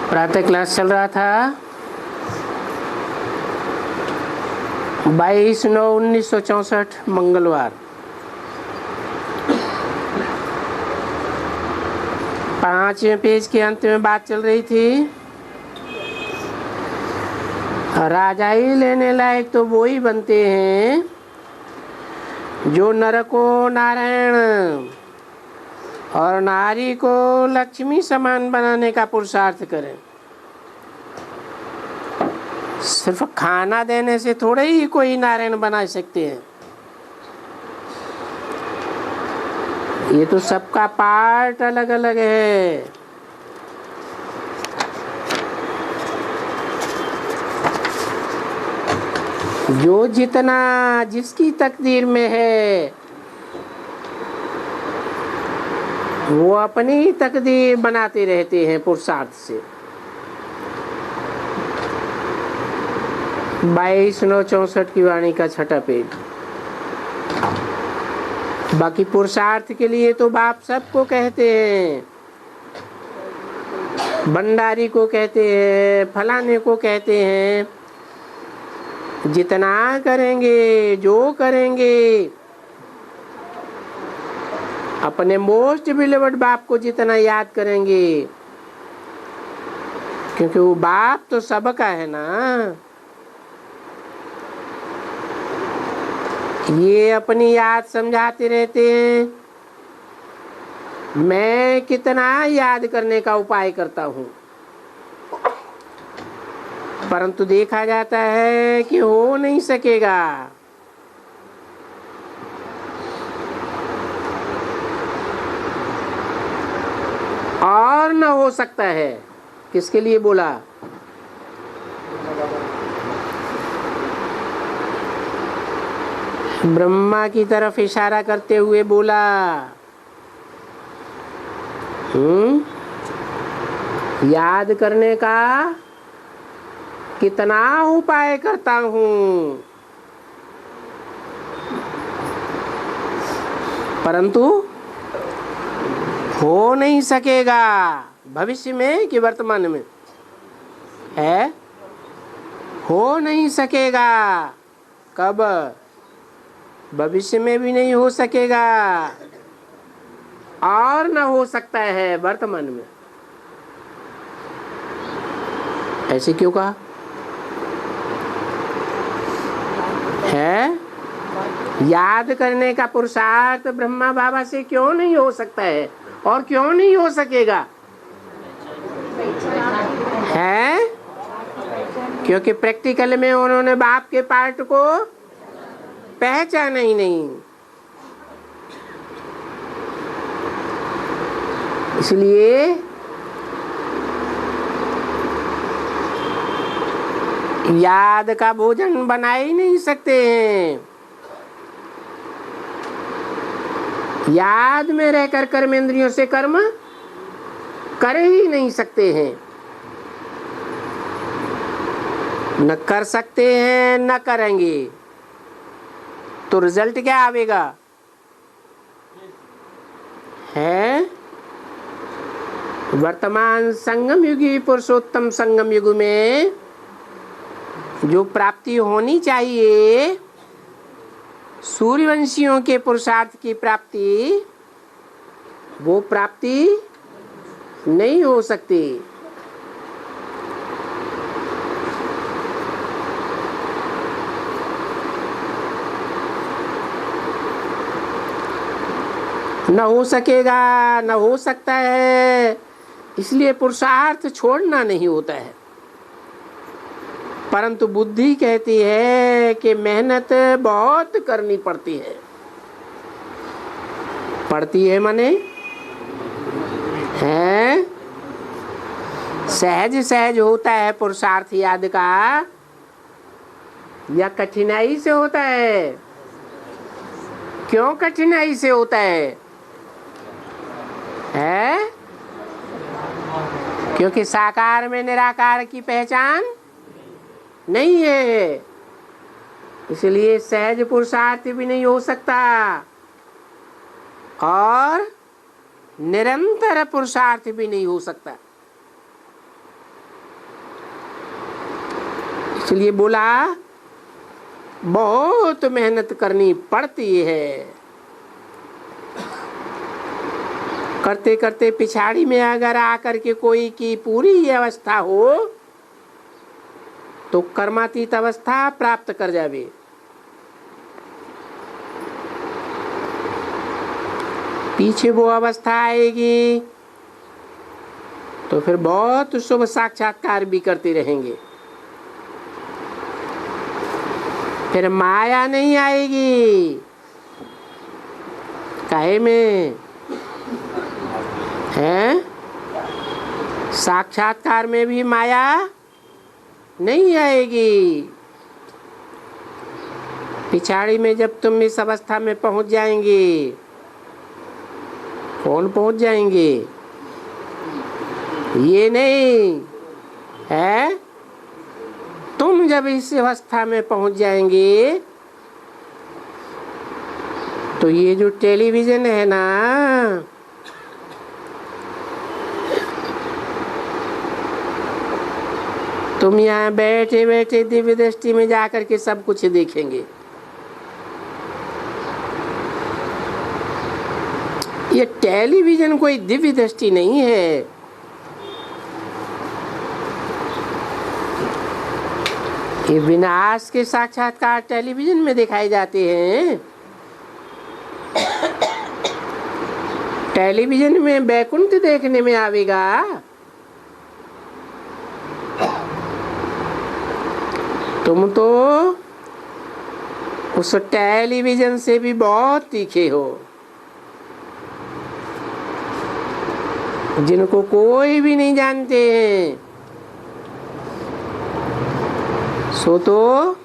प्रातः क्लास चल रहा था 22/9/1964 मंगलवार। 5वें पेज के अंत में बात चल रही थी। राजा ही लेने लायक तो वो ही बनते हैं जो नर को नारायण और नारी को लक्ष्मी समान बनाने का पुरुषार्थ करें। सिर्फ खाना देने से थोड़े ही कोई नारायण बना सकते हैं। ये तो सबका पार्ट अलग अलग है। जो जितना जिसकी तकदीर में है वो अपनी तकदीर बनाते रहते हैं पुरुषार्थ से। 22/9/64 की वाणी का 6ठा पेज। बाकी पुरुषार्थ के लिए तो बाप सबको कहते हैं, भंडारी को कहते हैं, फलाने को कहते हैं। जितना करेंगे, जो करेंगे, अपने मोस्ट बिलीवर्ड बाप को जितना याद करेंगे, क्योंकि वो बाप तो सबका है ना। ये अपनी याद समझाते रहते हैं। मैं कितना याद करने का उपाय करता हूँ, परंतु देखा जाता है कि हो नहीं सकेगा। और न हो सकता है। किसके लिए बोला? ब्रह्मा की तरफ इशारा करते हुए बोला। याद करने का कितना उपाय करता हूँ, परंतु हो नहीं सकेगा। भविष्य में कि वर्तमान में है? हो नहीं सकेगा। कब? भविष्य में भी नहीं हो सकेगा और न हो सकता है वर्तमान में। ऐसे क्यों कहा है? याद करने का पुरुषार्थ ब्रह्मा बाबा से क्यों नहीं हो सकता है और क्यों नहीं हो सकेगा? है क्योंकि प्रैक्टिकल में उन्होंने बाप के पार्ट को पहचाना ही नहीं। इसलिए याद का भोजन बना ही नहीं सकते हैं। याद में रहकर कर्मेंद्रियों से कर्म कर ही नहीं सकते हैं। न कर सकते हैं, न करेंगे, तो रिजल्ट क्या आवेगा? है वर्तमान संगम युगी पुरुषोत्तम संगम युग में जो प्राप्ति होनी चाहिए, सूर्यवंशियों के पुरुषार्थ की प्राप्ति, वो प्राप्ति नहीं हो सकती। न हो सकेगा, न हो सकता है। इसलिए पुरुषार्थ छोड़ना नहीं होता है, परंतु बुद्धि कहती है कि मेहनत बहुत करनी पड़ती है। पड़ती है माने है सहज सहज होता है पुरुषार्थ याद का, या कठिनाई से होता है? क्यों कठिनाई से होता है? क्योंकि साकार में निराकार की पहचान नहीं है, इसलिए सहज पुरुषार्थ भी नहीं हो सकता और निरंतर पुरुषार्थ भी नहीं हो सकता। इसलिए बोला बहुत मेहनत करनी पड़ती है। करते करते पिछाड़ी में अगर आकर के कोई की पूरी ये अवस्था हो तो कर्मातीत अवस्था प्राप्त कर जावे। पीछे वो अवस्था आएगी तो फिर बहुत शुभ साक्षात्कार भी करते रहेंगे। फिर माया नहीं आएगी, काहे में है? साक्षात्कार में भी माया नहीं आएगी। पिछाड़ी में जब तुम इस अवस्था में पहुंच जाएंगे, कौन पहुंच जाएंगे ये नहीं है, तुम जब इस अवस्था में पहुंच जाएंगे तो ये जो टेलीविजन है ना, तुम यहाँ बैठे बैठे दिव्य दृष्टि में जाकर के सब कुछ देखेंगे। ये टेलीविजन कोई दिव्य दृष्टि नहीं है। ये विनाश के साक्षात्कार टेलीविजन में दिखाए जाते हैं। टेलीविजन में वैकुंठ देखने में आवेगा, तुम तो उस टेलीविजन से भी बहुत तीखे हो, जिनको कोई भी नहीं जानते हैं। सो तो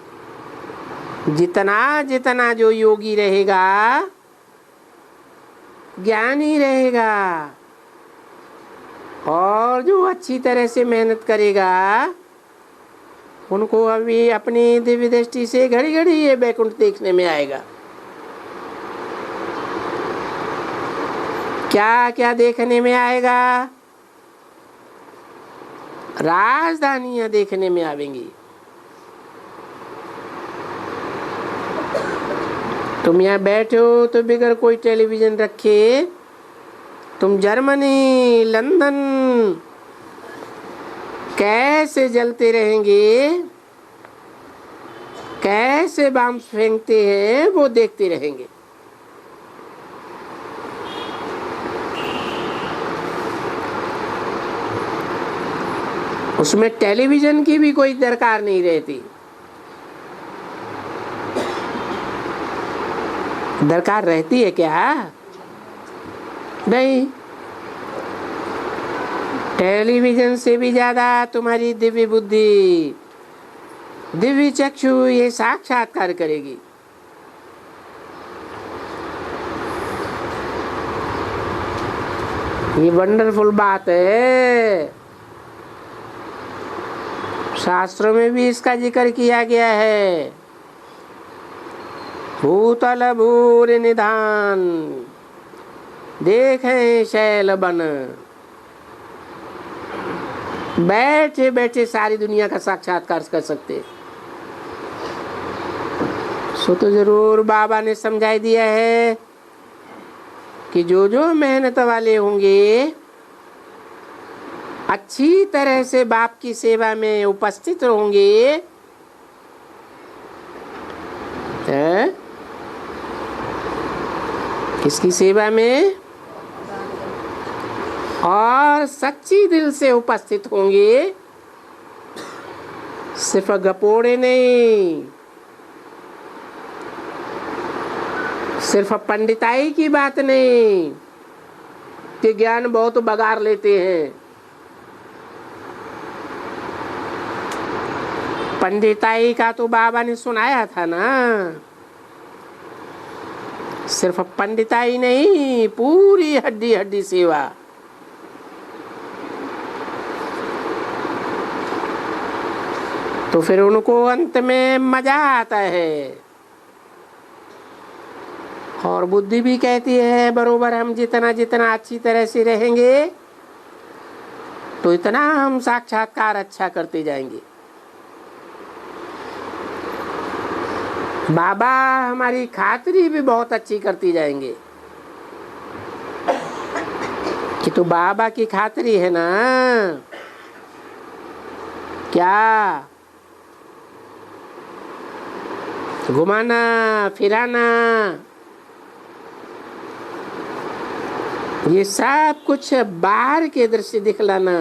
जितना जितना जो योगी रहेगा ज्ञानी रहेगा और जो अच्छी तरह से मेहनत करेगा उनको अभी अपनी दिव्य दृष्टि से घड़ी घड़ी ये बैकुंठ देखने में आएगा। क्या क्या देखने में आएगा? राजधानियां देखने में आवेंगी। तुम यहाँ बैठे हो तो बिगर कोई टेलीविजन रखे तुम जर्मनी, लंदन कैसे जलते रहेंगे, कैसे बम फेंकते हैं वो देखते रहेंगे। उसमें टेलीविजन की भी कोई दरकार नहीं रहती। दरकार रहती है क्या? नहीं। टेलीविजन से भी ज्यादा तुम्हारी दिव्य बुद्धि, दिव्य चक्षु ये साक्षात्कार करेगी। ये वंडरफुल बात है। शास्त्रों में भी इसका जिक्र किया गया है। भूतल भूर निधान देखें शैल बन। बैठे बैठे सारी दुनिया का साक्षात्कार कर सकते। सो तो जरूर बाबा ने समझा दिया है कि जो जो मेहनत वाले होंगे, अच्छी तरह से बाप की सेवा में उपस्थित होंगे, किसकी सेवा में, और सच्ची दिल से उपस्थित होंगे, सिर्फ गपोड़े नहीं, सिर्फ पंडिताई की बात नहीं कि ज्ञान बहुत बगार लेते हैं। पंडिताई का तो बाबा ने सुनाया था ना, सिर्फ पंडिताई नहीं, पूरी हड्डी हड्डी सेवा। तो फिर उनको अंत में मजा आता है। और बुद्धि भी कहती है बरोबर, हम जितना जितना अच्छी तरह से रहेंगे तो इतना हम साक्षात्कार अच्छा करते जाएंगे। बाबा हमारी खातिरी भी बहुत अच्छी करती जाएंगे कि तो बाबा की खातिरी है ना, क्या घुमाना फिराना, ये सब कुछ बाहर के दृश्य दिखलाना।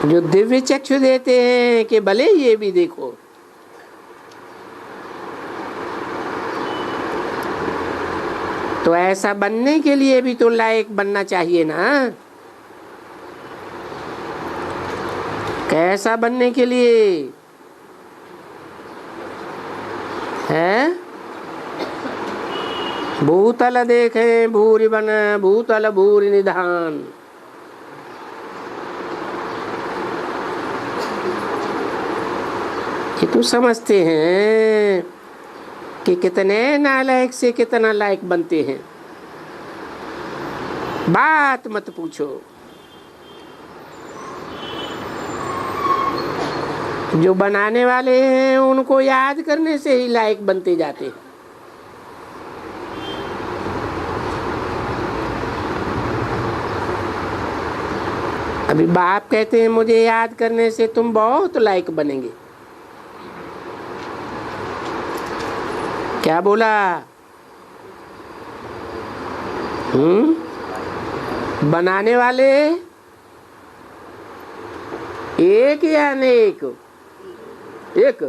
जो दिव्य चक्षु देते हैं कि भले ये भी देखो। तो ऐसा बनने के लिए भी तो लायक बनना चाहिए ना। कैसा बनने के लिए है? भूतल देखे भूरि बन, भूतल भूरि निधान। ये तो समझते हैं कि कितने नालायक से कितना लायक बनते हैं। बात मत पूछो। जो बनाने वाले हैं उनको याद करने से ही लायक बनते जाते हैं। अभी बाप कहते हैं मुझे याद करने से तुम बहुत लायक बनेंगे। क्या बोला? बनाने वाले एक या अनेक? एक।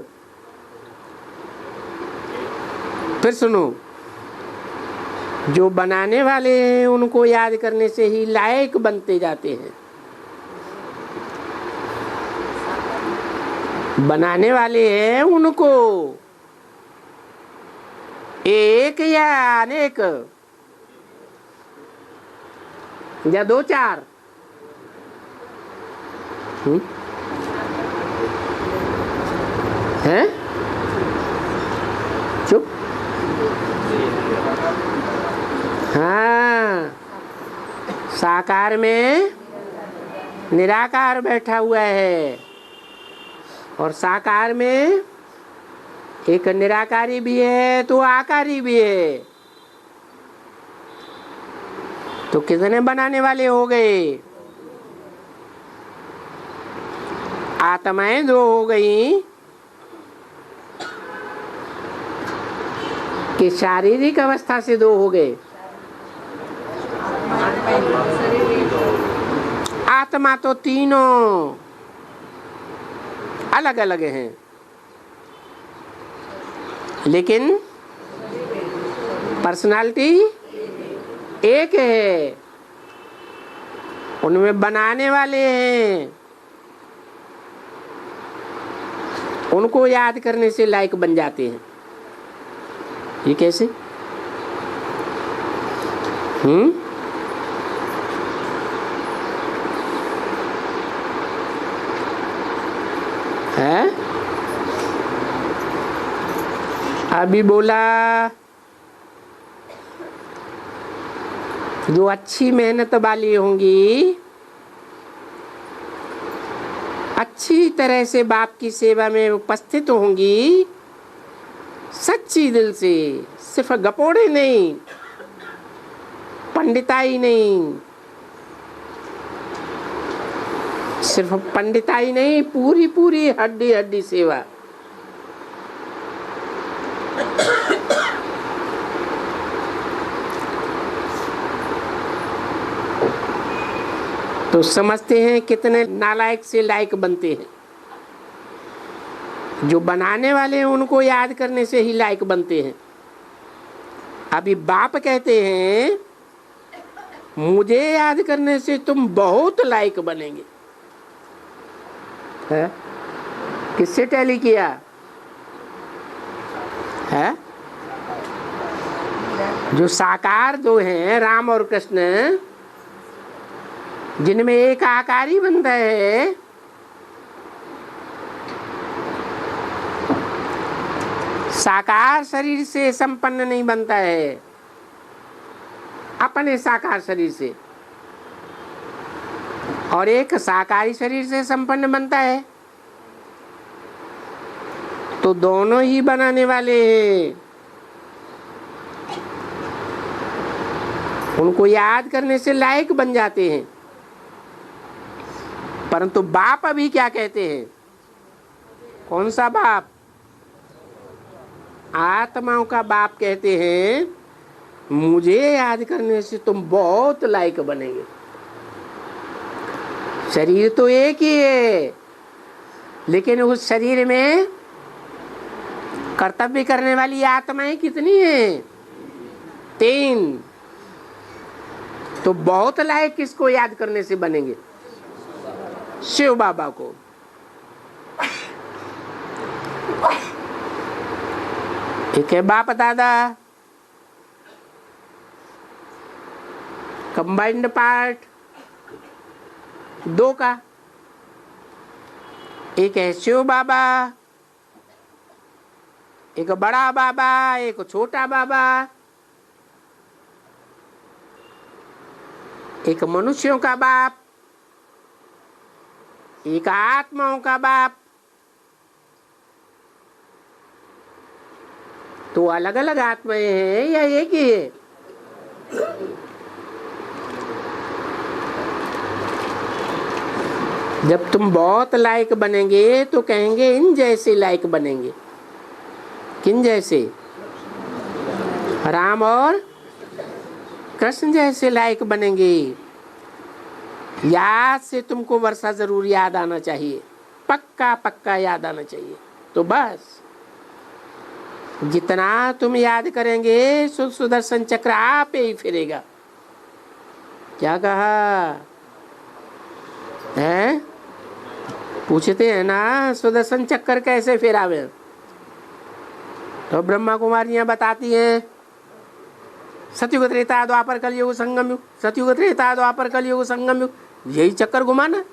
फिर सुनो, जो बनाने वाले हैं उनको याद करने से ही लायक बनते जाते हैं। बनाने वाले हैं उनको एक या अनेक या दो चार? हैं? चुप। हाँ, साकार में निराकार बैठा हुआ है और साकार में एक निराकारी भी है तो आकारी भी है। तो कितने बनाने वाले हो गए? आत्माएं दो हो गई कि शारीरिक अवस्था से दो हो गए? आत्मा तो तीनों अलग अलग हैं, लेकिन पर्सनालिटी एक है। उनमें बनाने वाले हैं, उनको याद करने से लायक बन जाते हैं। ये कैसे? है? अभी बोला जो अच्छी मेहनत वाली होंगी, अच्छी तरह से बाप की सेवा में उपस्थित होंगी, सच्ची दिल से, सिर्फ गपोड़े नहीं, पंडिताई नहीं, सिर्फ पंडिताई नहीं, पूरी पूरी हड्डी हड्डी सेवा। तो समझते हैं कितने नालायक से लायक बनते हैं। जो बनाने वाले हैं उनको याद करने से ही लायक बनते हैं। अभी बाप कहते हैं मुझे याद करने से तुम बहुत लायक बनेंगे। है? किससे टैली किया? है। जो साकार दो हैं राम और कृष्ण, जिनमें एक आकारी बनता है, साकार शरीर से संपन्न नहीं बनता है, अपने साकार शरीर से, और एक साकारी शरीर से संपन्न बनता है। तो दोनों ही बनाने वाले हैं, उनको याद करने से लायक बन जाते हैं। परंतु बाप अभी क्या कहते हैं? कौन सा बाप? आत्माओं का बाप कहते हैं, मुझे याद करने से तुम बहुत लायक बनेंगे। शरीर तो एक ही है, लेकिन उस शरीर में कर्तव्य करने वाली आत्माएं कितनी हैं? 3। तो बहुत लायक किसको याद करने से बनेंगे? शिव बाबा को। एक है बाप दादा, कंबाइंड पार्ट 2 का। एक है शिव बाबा, एक बड़ा बाबा, एक छोटा बाबा, एक मनुष्यों का बाप, एक आत्माओं का बाप। तो अलग अलग आत्माएं हैं या एक ही है? जब तुम बहुत लायक बनेंगे तो कहेंगे इन जैसे लायक बनेंगे। किन जैसे? राम और कृष्ण जैसे लायक बनेंगे। याद से तुमको वर्षा जरूर याद आना चाहिए, पक्का पक्का याद आना चाहिए। तो बस जितना तुम याद करेंगे सुदर्शन चक्र आप ही फिरेगा। क्या कहा है? पूछते हैं ना सुदर्शन चक्र कैसे फिरावे? तो ब्रह्मा कुमारियां बताती हैं, सतयुग त्रेता द्वापर कलयुग संगम युग, सतयुग त्रेता द्वापर कलयुग संगम युग, यही चक्कर घुमाना।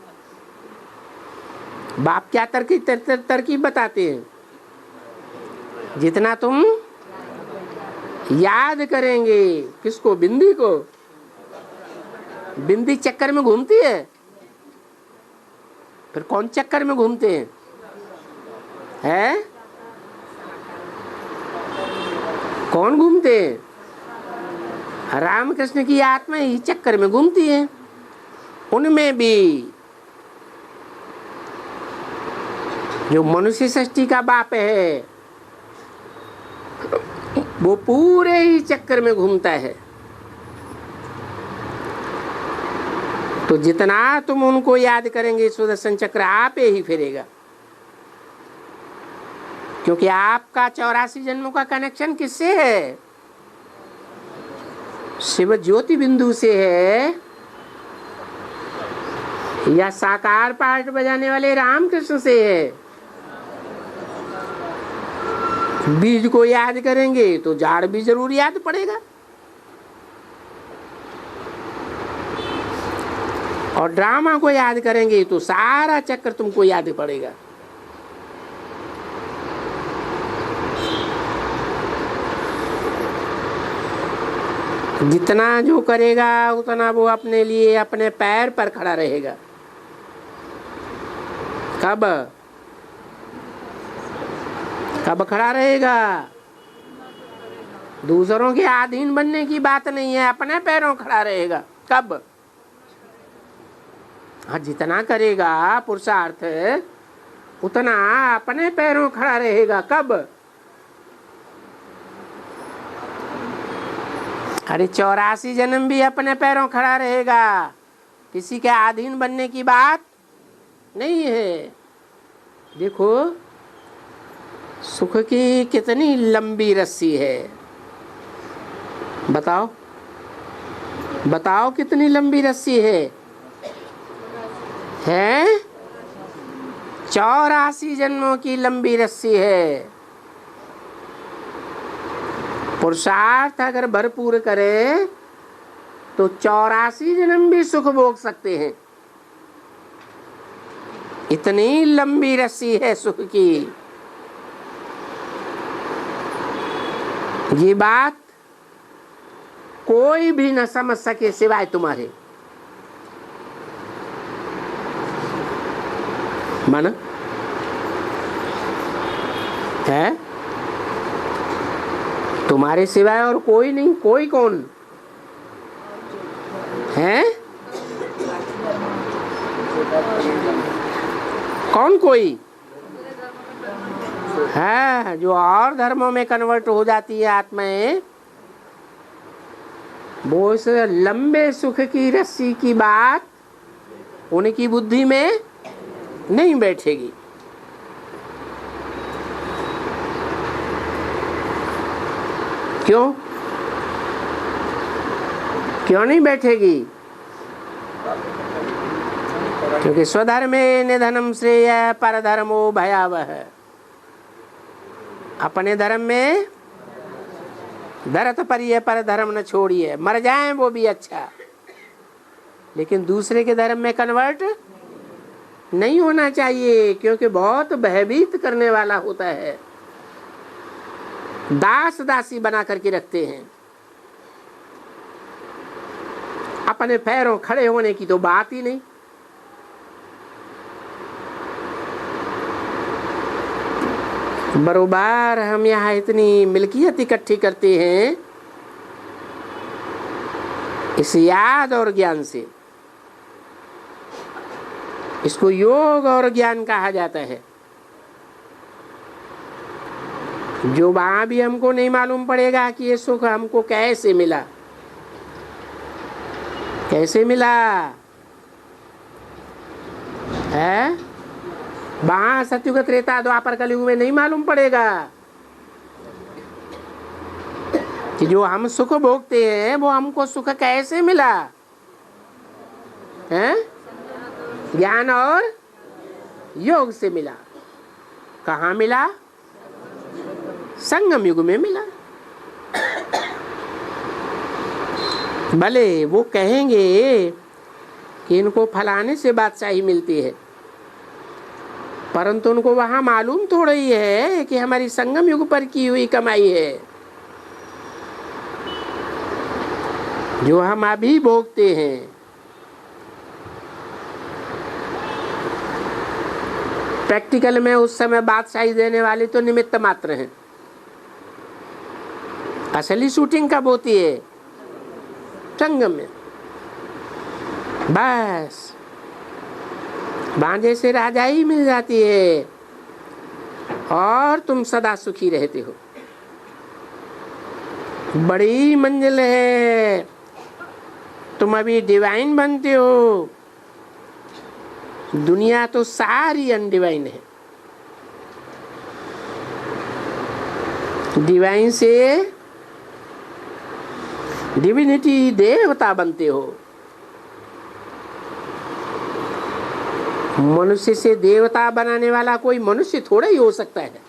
बाप क्या तरकीब बताते हैं? जितना तुम याद करेंगे, किसको? बिंदी को। बिंदी चक्कर में घूमती है, फिर कौन चक्कर में घूमते हैं? है कौन घूमते हैं? रामकृष्ण की आत्मा ही चक्कर में घूमती है। उनमें भी जो मनुष्य सृष्टि का बाप है वो पूरे ही चक्कर में घूमता है। तो जितना तुम उनको याद करेंगे सुदर्शन चक्र आप ही फिरेगा, क्योंकि आपका 84 जन्मों का कनेक्शन किससे है? शिव ज्योति बिंदु से है, या साकार पार्ट बजाने वाले रामकृष्ण से है। बीज को याद करेंगे तो झाड़ भी जरूर याद पड़ेगा, और ड्रामा को याद करेंगे तो सारा चक्र तुमको याद पड़ेगा। जितना जो करेगा उतना वो अपने लिए अपने पैर पर खड़ा रहेगा। कब कब खड़ा रहेगा? दूसरों के अधीन बनने की बात नहीं है, अपने पैरों खड़ा रहेगा। कब? हाँ, जितना करेगा पुरुषार्थ उतना अपने पैरों खड़ा रहेगा। कब? अरे 84 जन्म भी अपने पैरों खड़ा रहेगा, किसी के अधीन बनने की बात नहीं है। देखो सुख की कितनी लंबी रस्सी है, बताओ बताओ कितनी लंबी रस्सी है? 84 जन्मों की लंबी रस्सी है। पुरुषार्थ अगर भरपूर करे तो 84 जन्म भी सुख भोग सकते हैं। इतनी लंबी रस्सी है सुख की। ये बात कोई भी न समझ सके सिवाय तुम्हारे। माना है तुम्हारे सिवाय और कोई नहीं। कोई कौन है? कौन कोई है? जो और धर्मों में कन्वर्ट हो जाती है आत्माएं, वो इस लंबे सुख की रस्सी की बात उनकी बुद्धि में नहीं बैठेगी। क्यों? क्यों नहीं बैठेगी? क्योंकि स्वधर्मे निधनम श्रेय परधर्मो भयावह। अपने धर्म में धरत परिये पर धर्म न छोड़िए। मर जाएं वो भी अच्छा, लेकिन दूसरे के धर्म में कन्वर्ट नहीं होना चाहिए, क्योंकि बहुत भयभीत करने वाला होता है। दास दासी बना करके रखते हैं। अपने पैरों खड़े होने की तो बात ही नहीं। बरोबर हम यहाँ इतनी मिल्कियत इकट्ठी करते हैं इस याद और ज्ञान से। इसको योग और ज्ञान कहा जाता है। जो वहां भी हमको नहीं मालूम पड़ेगा कि ये सुख हमको कैसे मिला, कैसे मिला है, वहां सतयुग त्रेता द्वापर कलयुग में नहीं मालूम पड़ेगा कि जो हम सुख भोगते हैं वो हमको सुख कैसे मिला है। ज्ञान और योग से मिला। कहाँ मिला? संगम युग में मिला। भले वो कहेंगे कि इनको फलाने से बादशाही मिलती है, परंतु उनको वहां मालूम थोड़ा ही है कि हमारी संगम युग पर की हुई कमाई है जो हम अभी भोगते हैं। प्रैक्टिकल में उस समय बादशाही देने वाले तो निमित्त मात्र हैं। असली शूटिंग कब होती है? संगम में। बस बांझे से राजाई मिल जाती है और तुम सदा सुखी रहते हो। बड़ी मंजिल है। तुम अभी डिवाइन बनते हो। दुनिया तो सारी अनडिवाइन है। डिवाइन से डिविनिटी, देवता बनते हो। मनुष्य से देवता बनाने वाला कोई मनुष्य थोड़ा ही हो सकता है।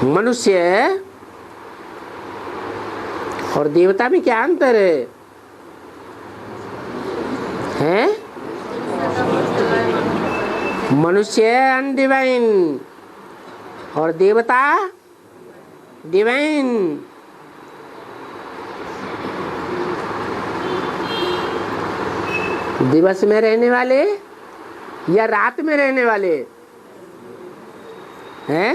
मनुष्य और देवता में क्या अंतर है? हैं? मनुष्य अनडिवाइन और देवता डिवाइन। दिवस में रहने वाले या रात में रहने वाले हैं?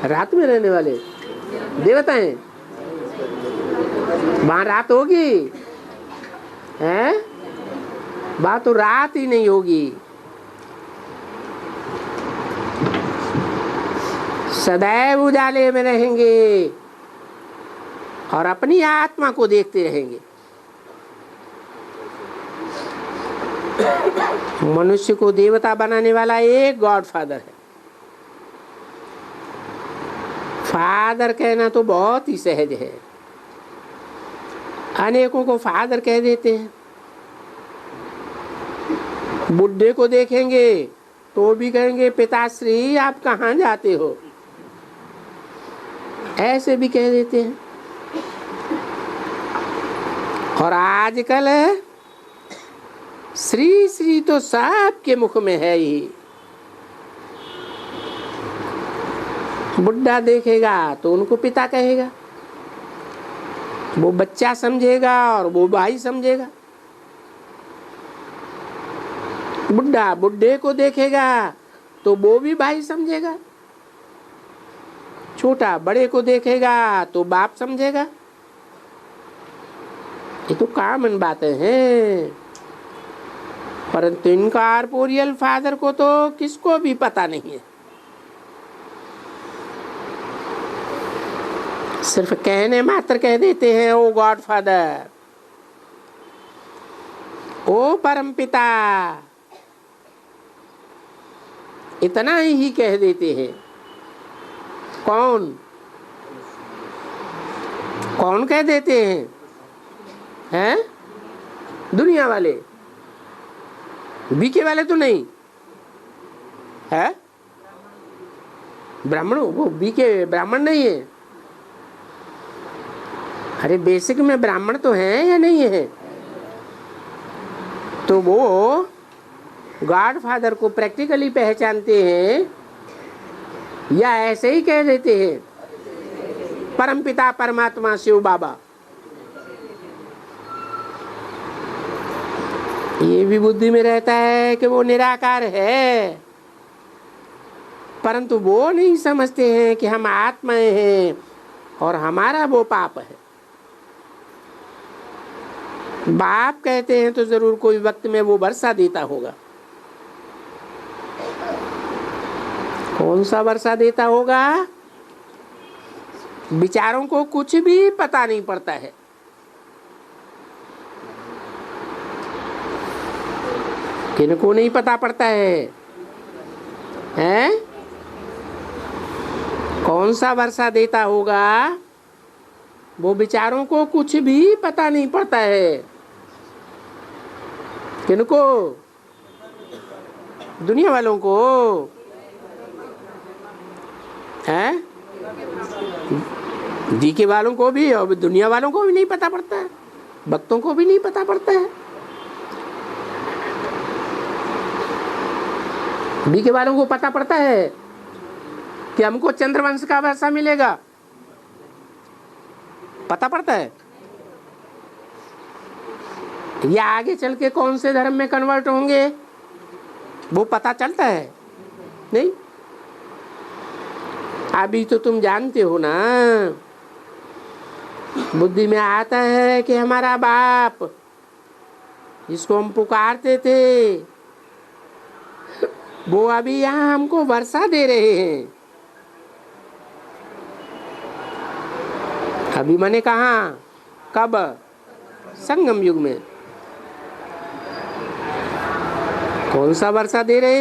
रात में रहने वाले देवता हैं। वहां रात होगी हैं? वहां तो रात ही नहीं होगी। सदैव उजाले में रहेंगे और अपनी आत्मा को देखते रहेंगे। मनुष्य को देवता बनाने वाला एक गॉड फादर है। फादर कहना तो बहुत ही सहज है। अनेकों को फादर कह देते हैं। बुढ़े को देखेंगे तो भी कहेंगे पिताश्री आप कहाँ जाते हो, ऐसे भी कह देते हैं। और आजकल श्री श्री तो सबके मुख में है ही। बुढ़ा देखेगा तो उनको पिता कहेगा, वो बच्चा समझेगा और वो भाई समझेगा। बुढ़ा बुढ़े को देखेगा तो वो भी भाई समझेगा, छोटा बड़े को देखेगा तो बाप समझेगा। ये तो कॉमन बातें हैं, परंतु इनका कॉर्पोरियल फादर को तो किसको भी पता नहीं है। सिर्फ कहने मात्र कह देते हैं ओ गॉड फादर, ओ परम पिता, इतना ही कह देते हैं। कौन कौन कह देते हैं? दुनिया वाले, बीके वाले तो नहीं है। ब्राह्मण, वो बीके ब्राह्मण नहीं है। अरे बेसिक में ब्राह्मण तो है या नहीं है? तो वो गॉड फादर को प्रैक्टिकली पहचानते हैं या ऐसे ही कह देते हैं परम पिता परमात्मा शिव बाबा? ये भी बुद्धि में रहता है कि वो निराकार है, परंतु वो नहीं समझते हैं कि हम आत्माएं हैं और हमारा वो पाप है। बाप कहते हैं तो जरूर कोई वक्त में वो वर्षा देता होगा। कौन सा वर्षा देता होगा? विचारों को कुछ भी पता नहीं पड़ता है। किनको नहीं पता पड़ता है? हैं? कौन सा वर्षा देता होगा? वो विचारों को कुछ भी पता नहीं पड़ता है। किनको? दुनिया वालों को है, डीके वालों को भी और दुनिया वालों को भी नहीं पता पड़ता है, भक्तों को भी नहीं पता पड़ता है। डीके वालों को पता पड़ता है कि हमको चंद्रवंश का वर्षा मिलेगा, पता पड़ता है। या आगे चल के कौन से धर्म में कन्वर्ट होंगे वो पता चलता है? नहीं। अभी तो तुम जानते हो ना, बुद्धि में आता है कि हमारा बाप जिसको हम पुकारते थे वो अभी यहाँ हमको वर्षा दे रहे हैं। अभी मैंने कहा कब? संगम युग में। कौन सा वर्षा दे रहे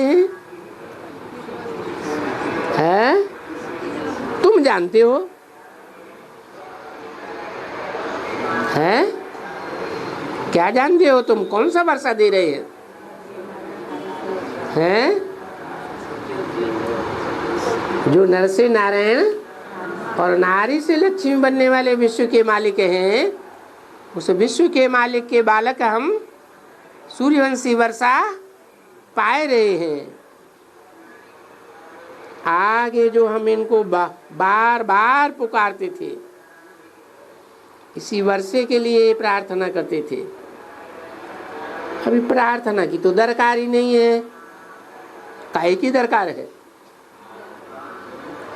हैं? तुम जानते हो? हैं? क्या जानते हो तुम? कौन सा वर्षा दे रहे हैं? हैं? जो नर से नारायण और नारी से लक्ष्मी बनने वाले विश्व के मालिक हैं, उस विश्व के मालिक के बालक हम सूर्यवंशी वर्षा पाए रहे हैं। आगे जो हम इनको बार बार पुकारते थे, इसी वर्षे के लिए प्रार्थना करते थे। अभी प्रार्थना की तो दरकार ही नहीं है। काहे की दरकार है?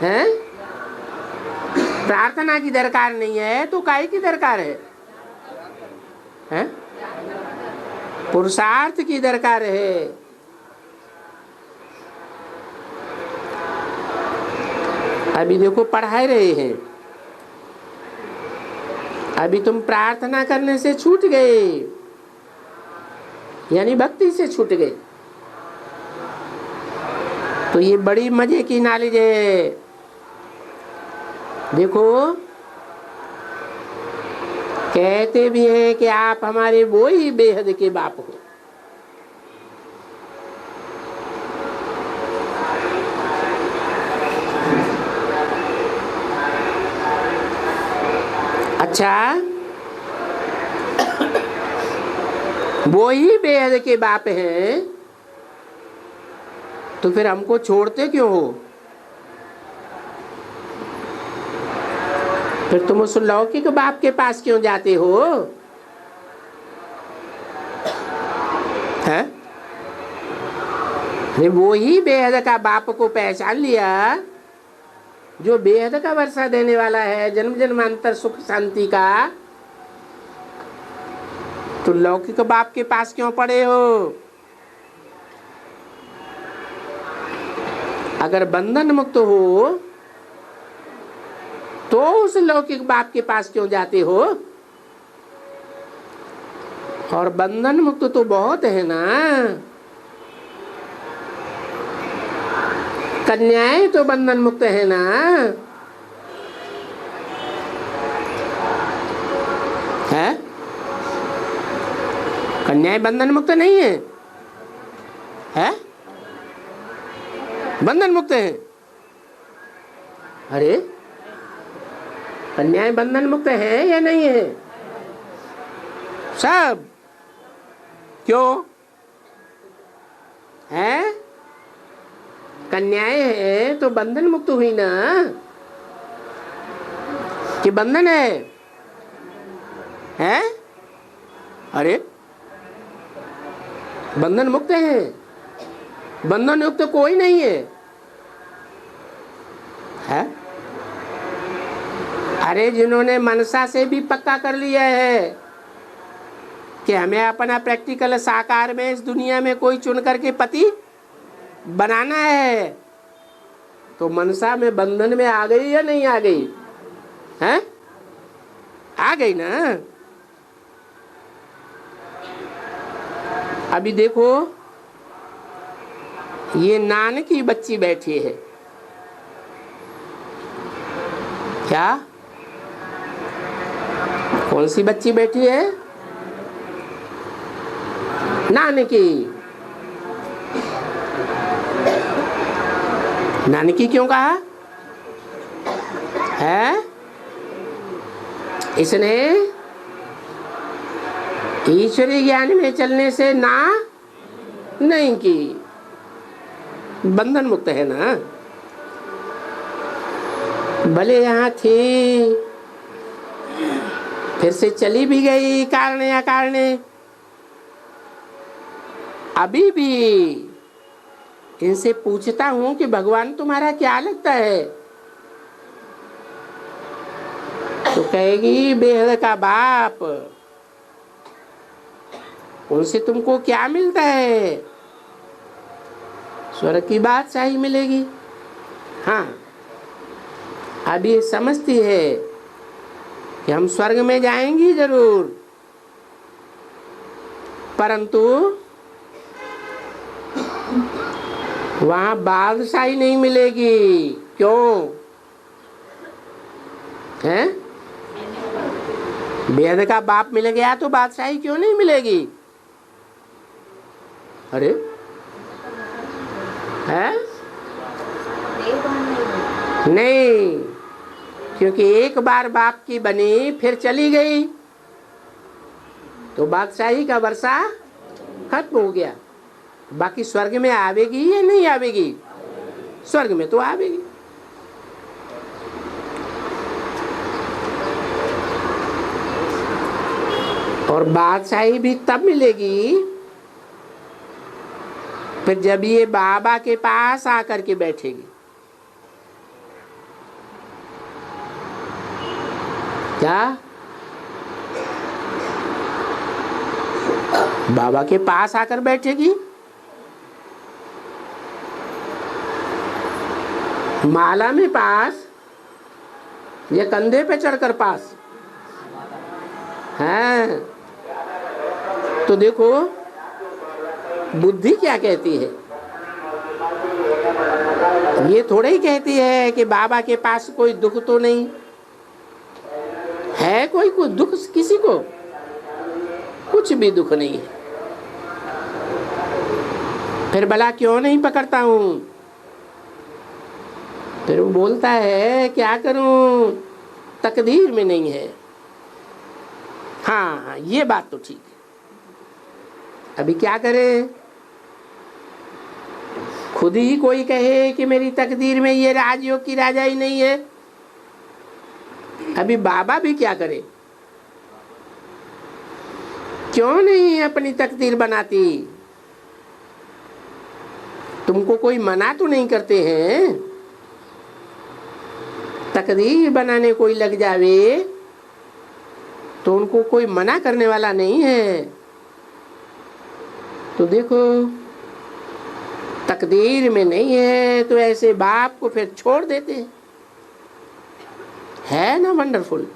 हैं? प्रार्थना की दरकार नहीं है तो काहे की दरकार है? हैं? पुरुषार्थ की दरकार है। अभी देखो पढ़ा रहे हैं, अभी तुम प्रार्थना करने से छूट गए, यानी भक्ति से छूट गए। तो ये बड़ी मजे की नॉलेज है। देखो कहते भी हैं कि आप हमारे वो ही बेहद के बाप हो। अच्छा, वो ही बेहद के बाप हैं, तो फिर हमको छोड़ते क्यों हो? फिर तुम उस लौकिक बाप के पास क्यों जाते हो? है? वो ही बेहद का बाप को पहचान लिया, जो बेहद का वर्षा देने वाला है, जन्म जन्मांतर सुख शांति का, तो लौकिक बाप के पास क्यों पड़े हो? अगर बंधन मुक्त हो तो उस लौकिक बाप के पास क्यों जाते हो? और बंधन मुक्त तो बहुत है ना, कन्याएं तो बंधन मुक्त है ना। है? कन्याएं बंधन मुक्त नहीं है? है? बंधन मुक्त है? अरे, कन्याएं बंधन मुक्त है या नहीं है? सब। क्यों है? कन्याएं हैं तो बंधन मुक्त हुई ना, कि बंधन है? हैं? अरे, बंधन मुक्त है, बंधन युक्त कोई नहीं है। है? अरे, जिन्होंने मनसा से भी पक्का कर लिया है कि हमें अपना प्रैक्टिकल साकार में इस दुनिया में कोई चुन करके पति बनाना है, तो मनसा में बंधन में आ गई या नहीं आ गई? हैं? आ गई ना। अभी देखो, ये नान की बच्ची बैठी है, क्या? कौन सी बच्ची बैठी है? नानकी। नानकी क्यों कहा है? इसने ईश्वरीय ज्ञान में चलने से ना नहीं की, बंधन मुक्त है ना। भले यहाँ थी, फिर से चली भी गई कारण या कारणे, अभी भी इनसे पूछता हूं कि भगवान तुम्हारा क्या लगता है, तो कहेगी बेहद का बाप। उनसे तुमको क्या मिलता है? स्वर्ग की बादशाही मिलेगी। हाँ, अभी ये समझती है कि हम स्वर्ग में जाएंगी जरूर, परंतु वहां बादशाही नहीं मिलेगी। क्यों है? बेहद का बाप मिल गया तो बादशाही क्यों नहीं मिलेगी? अरे, है? नहीं, क्योंकि एक बार बाप की बनी फिर चली गई तो बादशाही का वर्षा खत्म हो गया। बाकी स्वर्ग में आवेगी या नहीं आवेगी? स्वर्ग में तो आवेगी। और बादशाही भी तब मिलेगी फिर जब ये बाबा के पास आकर के बैठेगी। क्या? बाबा के पास आकर बैठेगी, माला में पास या कंधे पे चढ़कर पास है? तो देखो बुद्धि क्या कहती है। ये थोड़ा ही कहती है कि बाबा के पास कोई दुख तो नहीं है। कोई दुख किसी को? कुछ भी दुख नहीं है। फिर भला क्यों नहीं पकड़ता हूं? फिर वो बोलता है क्या करूं, तकदीर में नहीं है। हाँ, ये बात तो ठीक है। अभी क्या करें? खुद ही कोई कहे कि मेरी तकदीर में ये राजयोग की राजाई नहीं है, अभी बाबा भी क्या करे? क्यों नहीं अपनी तकदीर बनाती? तुमको कोई मना तो नहीं करते हैं? तकदीर बनाने कोई लग जावे तो उनको कोई मना करने वाला नहीं है। तो देखो, तकदीर में नहीं है तो ऐसे बाप को फिर छोड़ देते हैं। है ना वंडरफुल?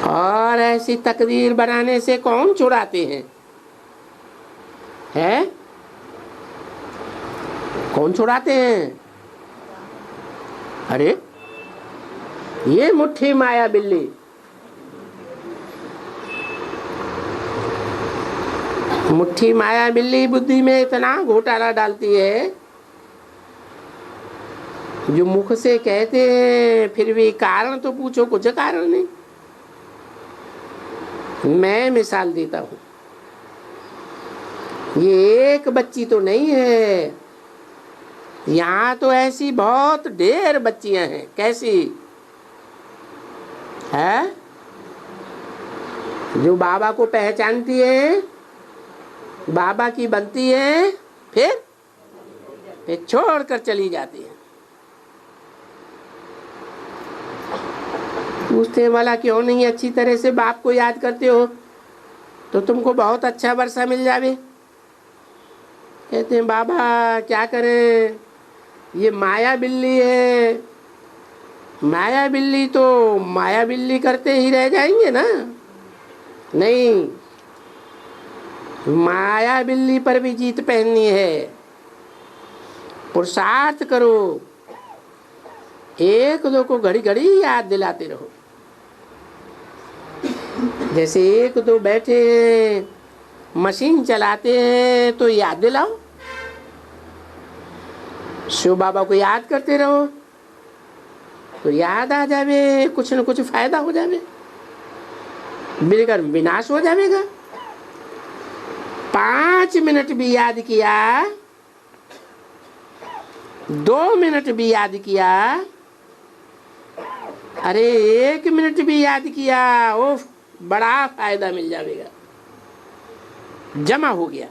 और ऐसी तकदीर बनाने से कौन छुड़ाते हैं? है? कौन छुड़ाते हैं? अरे ये मुट्ठी माया बिल्ली, मुट्ठी माया बिल्ली बुद्धि में इतना घोटाला डालती है, जो मुख से कहते हैं फिर भी कारण तो पूछो, कुछ कारण नहीं। मैं मिसाल देता हूं, ये एक बच्ची तो नहीं है, यहाँ तो ऐसी बहुत ढेर बच्चियां हैं। कैसी है? जो बाबा को पहचानती है, बाबा की बनती है, फिर छोड़कर चली जाती है। पूछते वाला क्यों नहीं अच्छी तरह से बाप को याद करते हो तो तुमको बहुत अच्छा वर्षा मिल जावे। कहते हैं बाबा क्या करें, ये माया बिल्ली है। माया बिल्ली तो माया बिल्ली करते ही रह जाएंगे ना? नहीं, माया बिल्ली पर भी जीत पहननी है। पुरुषार्थ करो, एक दो को घड़ी घड़ी याद दिलाते रहो। जैसे एक दो बैठे मशीन चलाते हैं तो याद दिलाओ, शिव बाबा को याद करते रहो तो याद आ जावे, कुछ न कुछ फायदा हो जावे, बिगड़ विनाश हो जाएगा। 5 मिनट भी याद किया, 2 मिनट भी याद किया, अरे 1 मिनट भी याद किया, वो बड़ा फायदा मिल जाएगा, जमा हो गया।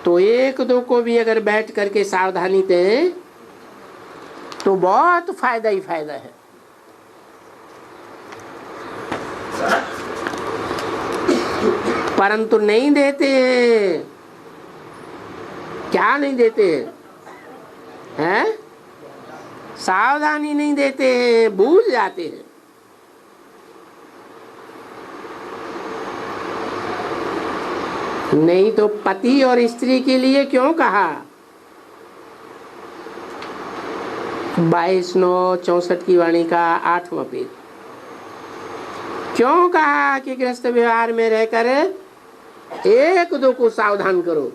तो एक दो को भी अगर बैठ करके सावधानी दें तो बहुत फायदा ही फायदा है। परंतु नहीं देते हैं। क्या नहीं देते हैं? सावधानी नहीं देते हैं, भूल जाते हैं। नहीं तो पति और स्त्री के लिए क्यों कहा 22/9/64 की वाणी का 8वां पेज? क्यों कहा कि गृहस्थ व्यवहार में रहकर एक दो को सावधान करो,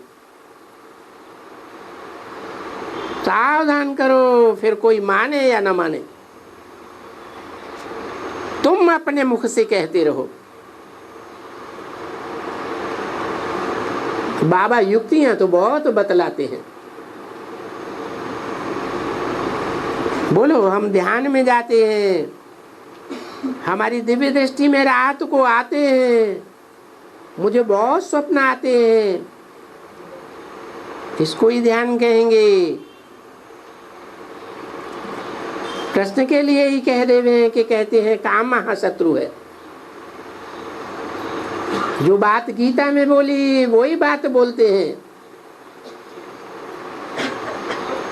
सावधान करो, फिर कोई माने या ना माने, तुम अपने मुख से कहते रहो। बाबा युक्तियां तो बहुत बतलाते हैं। बोलो, हम ध्यान में जाते हैं, हमारी दिव्य दृष्टि में रात को आते हैं, मुझे बहुत स्वप्न आते हैं, इसको ही ध्यान कहेंगे। कृष्ण के लिए ही कह देवे कि कहते हैं काम महाशत्रु है। जो बात गीता में बोली वही बात बोलते हैं।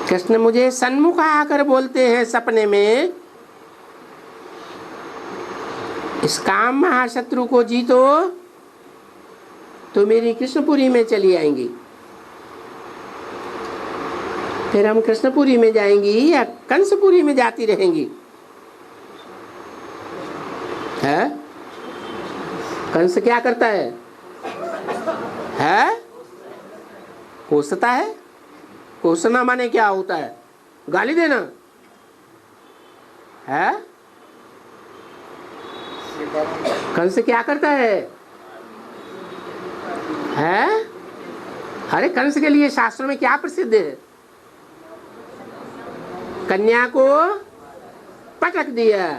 कृष्ण मुझे सन्मुख आकर बोलते हैं सपने में, इस काम महाशत्रु को जीतो तो मेरी कृष्णपुरी में चली आएंगी। फिर हम कृष्णपुरी में जाएंगी या कंसपुरी में जाती रहेंगी? है? कंस क्या करता है? है? कोसता है। कोसना माने क्या होता है? गाली देना है। कंस क्या करता है? हैं? अरे कंस के लिए शास्त्रों में क्या प्रसिद्ध है? कन्या को पटक दिया।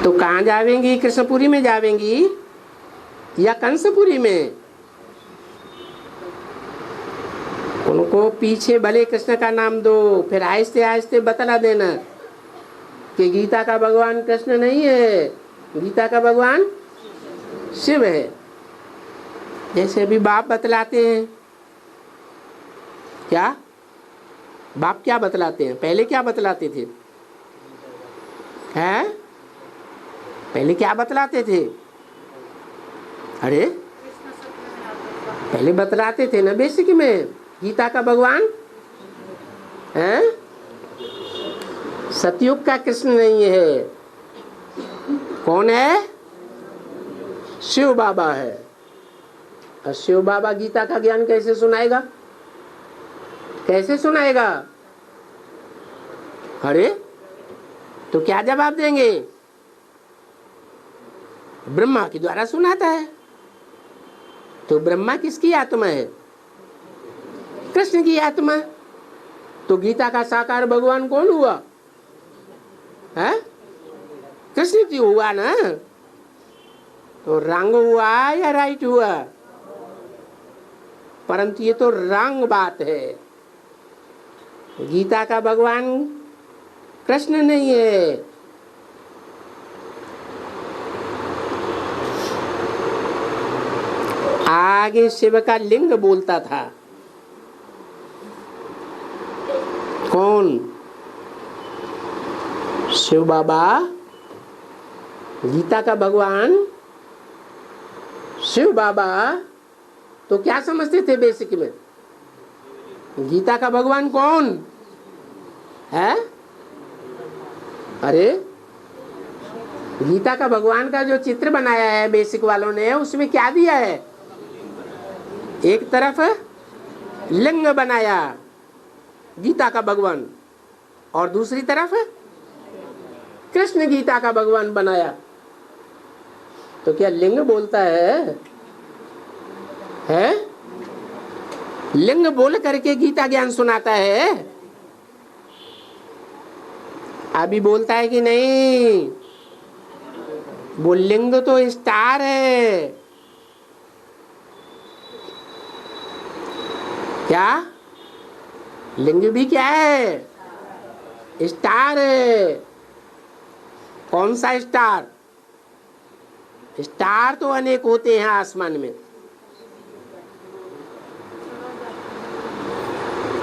तो कहाँ जावेंगी? कृष्णपुरी में जावेंगी या कंसपुरी में? उनको पीछे भले कृष्ण का नाम दो, फिर आहिस्ते आहिस्ते बतला देना कि गीता का भगवान कृष्ण नहीं है, गीता का भगवान शिव है। जैसे अभी बाप बतलाते हैं, क्या बाप क्या बतलाते हैं? पहले क्या बतलाते थे? हैं? पहले क्या बतलाते थे? अरे पहले बतलाते थे ना बेसिक में, गीता का भगवान है, सतयुग का कृष्ण नहीं है। कौन है? शिव बाबा है। और शिव बाबा गीता का ज्ञान कैसे सुनाएगा? कैसे सुनाएगा? अरे तो क्या जवाब देंगे? ब्रह्मा के द्वारा सुनाता है। तो ब्रह्मा किसकी आत्मा है? कृष्ण की आत्मा। तो गीता का साकार भगवान कौन हुआ? है कृष्ण जी हुआ ना। तो रंग हुआ या राइट हुआ? परंतु ये तो रंग बात है। गीता का भगवान कृष्ण नहीं है। आगे शिव का लिंग बोलता था। कौन? शिव बाबा, गीता का भगवान शिव बाबा। तो क्या समझते थे बेसिक में? गीता का भगवान कौन है? अरे गीता का भगवान का जो चित्र बनाया है बेसिक वालों ने, उसमें क्या दिया है? एक तरफ लिंग बनाया गीता का भगवान, और दूसरी तरफ कृष्ण गीता का भगवान बनाया। तो क्या लिंग बोलता है? लिंग बोल करके गीता ज्ञान सुनाता है? अभी बोलता है कि नहीं? वो लिंग तो स्टार है। क्या लिंग भी क्या है? स्टार है। कौन सा स्टार? स्टार तो अनेक होते हैं आसमान में।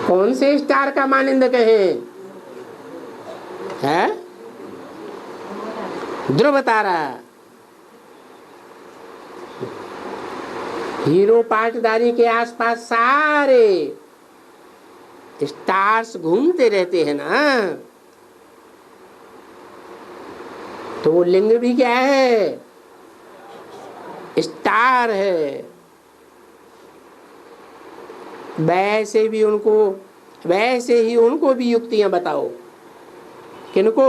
कौन से स्टार का मानिंद कहें? है ध्रुव तारा। हीरो पाटदारी के आसपास सारे स्टार्स घूमते रहते हैं ना। तो वो लिंग भी क्या है? स्टार है। वैसे ही उनको भी युक्तियां बताओ। किनको?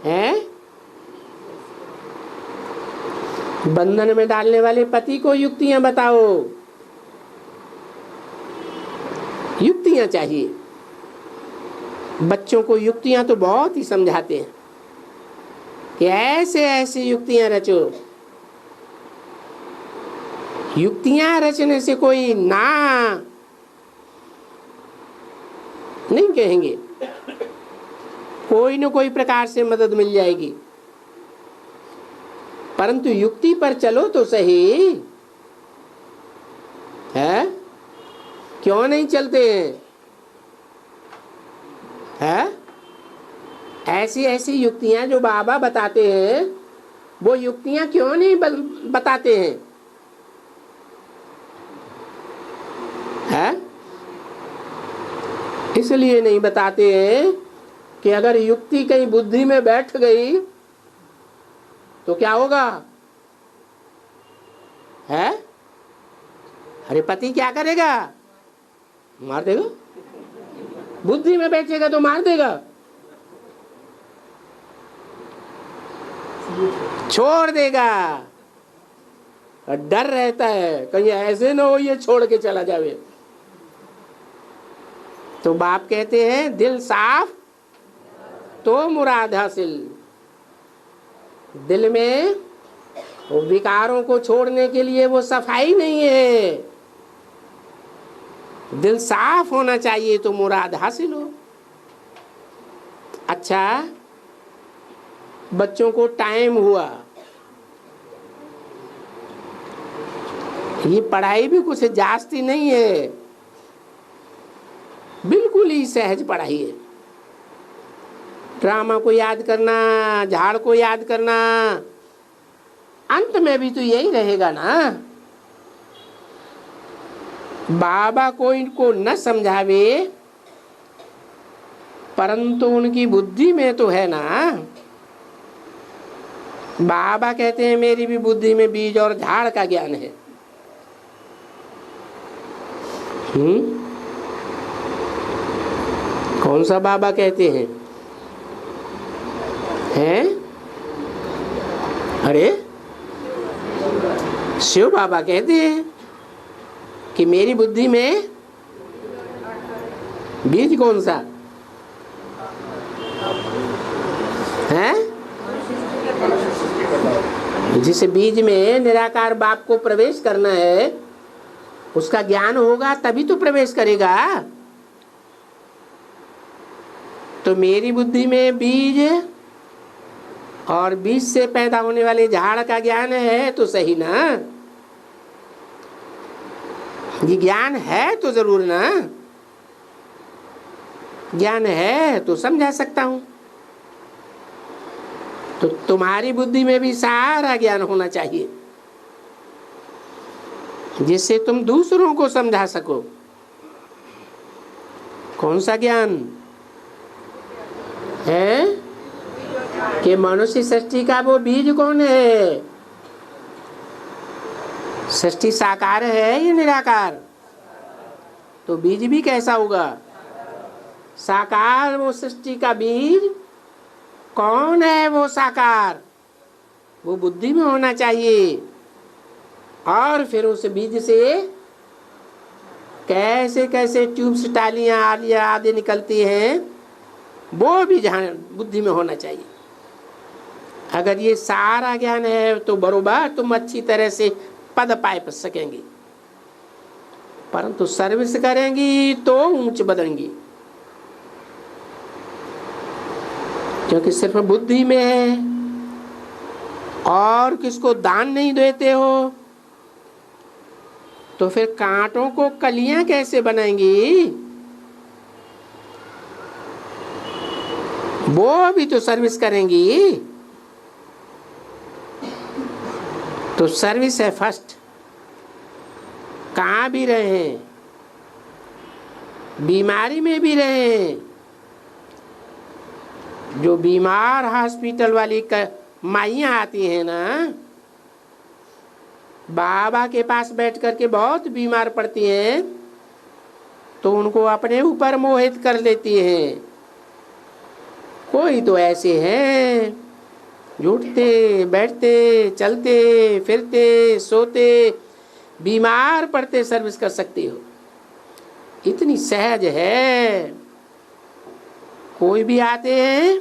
हैं? बंधन में डालने वाले पति को युक्तियां बताओ। युक्तियां चाहिए। बच्चों को युक्तियां तो बहुत ही समझाते हैं कि ऐसे ऐसे युक्तियां रचो। युक्तियां रचने से कोई ना नहीं कहेंगे, कोई न कोई प्रकार से मदद मिल जाएगी। परंतु युक्ति पर चलो तो सही है। क्यों नहीं चलते हैं? ऐसी ऐसी युक्तियां जो बाबा बताते हैं, वो युक्तियां क्यों नहीं बताते हैं? इसलिए नहीं बताते हैं कि अगर युक्ति कहीं बुद्धि में बैठ गई तो क्या होगा? है? अरे पति क्या करेगा? मार देगा। बुद्धि में बैठेगा तो मार देगा, छोड़ देगा। और डर रहता है कहीं ऐसे ना हो ये छोड़ के चला जावे। तो बाप कहते हैं दिल साफ तो मुराद हासिल। दिल में वो विकारों को छोड़ने के लिए वो सफाई नहीं है। दिल साफ होना चाहिए तो मुराद हासिल हो। अच्छा, बच्चों को टाइम हुआ, ये पढ़ाई भी कुछ जास्ती नहीं है, बिल्कुल ही सहज पढ़ाई है। ड्रामा को याद करना, झाड़ को याद करना, अंत में भी तो यही रहेगा ना। बाबा को इनको न समझावे परंतु उनकी बुद्धि में तो है ना। बाबा कहते हैं मेरी भी बुद्धि में बीज और झाड़ का ज्ञान है। कौन सा बाबा कहते हैं? हैं? अरे शिव बाबा कहते हैं कि मेरी बुद्धि में बीज कौन सा है? जिस बीज में निराकार बाप को प्रवेश करना है उसका ज्ञान होगा तभी तो प्रवेश करेगा। तो मेरी बुद्धि में बीज और बीज से पैदा होने वाले झाड़ का ज्ञान है तो सही ना। ये ज्ञान है तो जरूर ना, ज्ञान है तो समझा सकता हूं। तो तुम्हारी बुद्धि में भी सारा ज्ञान होना चाहिए जिससे तुम दूसरों को समझा सको। कौन सा ज्ञान है कि मनुष्य सृष्टि का वो बीज कौन है? सृष्टि साकार है या निराकार? तो बीज भी कैसा होगा? साकार। वो सृष्टि का बीज कौन है? वो साकार, वो बुद्धि में होना चाहिए। और फिर उस बीज से कैसे कैसे ट्यूब्स, टालियां, आलियां आदि निकलती हैं, वो भी जहाँ बुद्धि में होना चाहिए। अगर ये सारा ज्ञान है तो बरोबर तुम अच्छी तरह से पद पाए सकेंगी, परंतु सर्विस करेंगी तो ऊंच बढ़ेंगी, क्योंकि सिर्फ बुद्धि में है। और किसको दान नहीं देते हो तो फिर कांटों को कलियां कैसे बनाएंगी? वो भी तो सर्विस करेंगी। तो सर्विस है फर्स्ट। कहाँ भी रहे, बीमारी में भी रहे, जो बीमार हॉस्पिटल वाली माइयाँ आती हैं ना, बाबा के पास बैठ करके बहुत बीमार पड़ती हैं तो उनको अपने ऊपर मोहित कर लेती हैं। कोई तो ऐसे हैं उठते बैठते चलते फिरते सोते बीमार पड़ते सर्विस कर सकती हो, इतनी सहज है। कोई भी आते हैं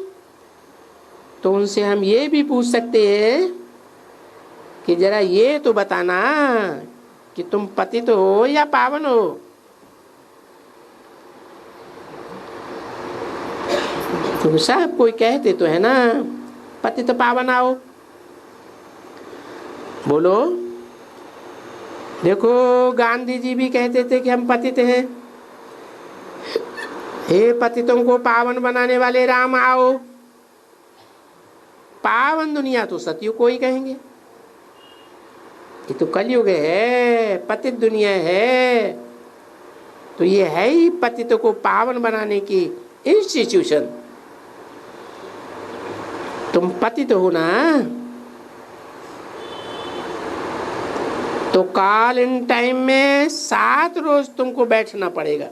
तो उनसे हम ये भी पूछ सकते हैं कि जरा ये तो बताना कि तुम पतित हो या पावन हो? तुम सब कोई कहते तो है ना पतित पावन आओ, बोलो। देखो गांधी जी भी कहते थे कि हम पतित हैं। हे पतितों को पावन बनाने वाले राम आओ। पावन दुनिया तो सतयुग को ही कहेंगे, ये तो कलयुग है, पतित दुनिया है। तो ये है ही पतितों को पावन बनाने की इंस्टीट्यूशन। तुम पतित हो ना, तो कॉल इन टाइम में 7 रोज तुमको बैठना पड़ेगा।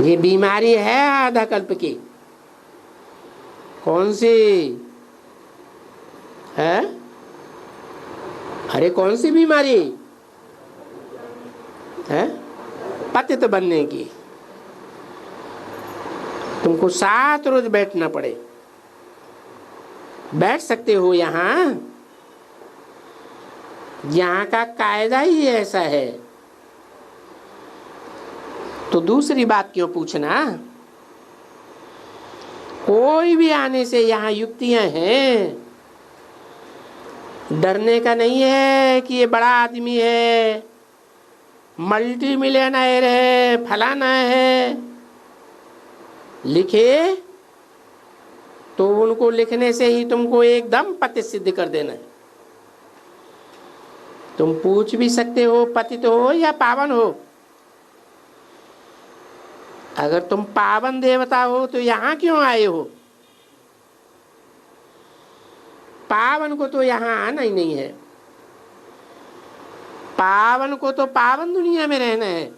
ये बीमारी है आधा कल्प की। कौन सी है? अरे कौन सी बीमारी है? पतित बनने की। तुमको 7 रोज बैठना पड़े। बैठ सकते हो यहाँ का कायदा ही ऐसा है, तो दूसरी बात क्यों पूछना? कोई भी आने से यहाँ युक्तियां हैं। डरने का नहीं है कि ये बड़ा आदमी है, मल्टी मिलियनर है, फलाना है। लिखे तो उनको लिखने से ही तुमको एकदम पति सिद्ध कर देना है। तुम पूछ भी सकते हो पतित हो या पावन हो। अगर तुम पावन देवता हो तो यहाँ क्यों आए हो? पावन को तो यहाँ आना ही नहीं है। पावन को तो पावन दुनिया में रहना है।